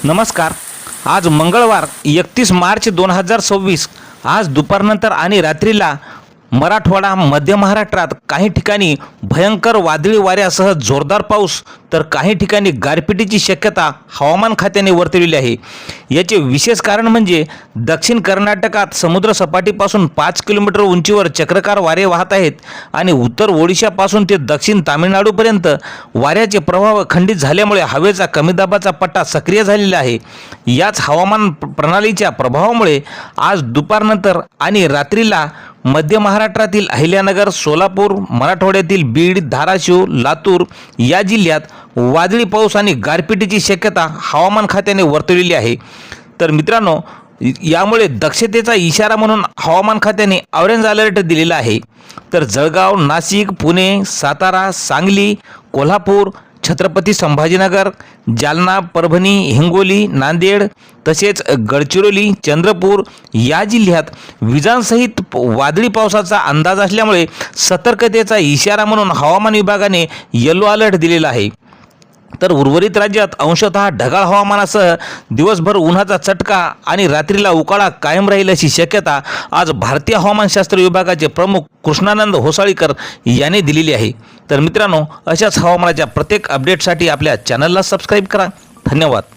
नमस्कार। आज मंगळवार 31 मार्च 2026 आज दुपारनंतर आणि रात्रीला मराठवाडा मध्य महाराष्ट्रात काही ठिकाणी भयंकर वादळी वाऱ्यासह जोरदार पाऊस तर काही ठिकाणी गारपिटीची शक्यता हवामान खात्याने वर्तवली आहे। याचे विशेष कारण म्हणजे दक्षिण कर्नाटकात समुद्र सपाटीपासून 5 किलोमीटर उंचीवर चक्रकार वारे वाहत आहेत आणि उत्तर ओडिशापासून ते दक्षिण तामिळनाडूपर्यंत वाऱ्याचे प्रवाह खंडित झाल्यामुळे हवेचा कमी दाबाचा पट्टा सक्रिय झालेला आहे। याच हवामान प्रणालीच्या प्रभावामुळे आज दुपारनंतर आणि रात्रीला मध्य महाराष्ट्रातील अहिल्यानगर, सोलापूर, मराठवाड्यातील बीड, धाराशिव, लातूर या जिल्ह्यात वादळी पाऊस आणि गारपिटीची शक्यता हवामान खात्याने वर्तवलेली आहे। तर मित्रांनो, यामुळे दक्षतेचा इशारा म्हणून हवामान खात्याने ऑरेंज अलर्ट दिलेला आहे। तर जळगाव, नाशिक, पुणे, सातारा, सांगली, कोल्हापूर, छत्रपती संभाजीनगर, जालना, परभणी, हिंगोली, नांदेड तसेच गडचिरोली, चंद्रपूर या जिल्ह्यात विजांसहित वादळी पावसाचा अंदाज असल्यामुळे सतर्कतेचा इशारा म्हणून हवामान विभागाने येलो अलर्ट दिलेला आहे। तर उर्वरित राज्यात अंशतः ढगाळ हवामानासह दिवसभर उन्हाचा चटका आणि रात्रीला उकाडा कायम राहील अशी शक्यता आज भारतीय हवामानशास्त्र विभागाचे प्रमुख कृष्णानंद होसाळीकर यांनी दिलेली आहे। तर मित्रांनो, अशाच हवामानाच्या प्रत्येक अपडेटसाठी आपल्या चॅनलला सबस्क्राईब करा। धन्यवाद।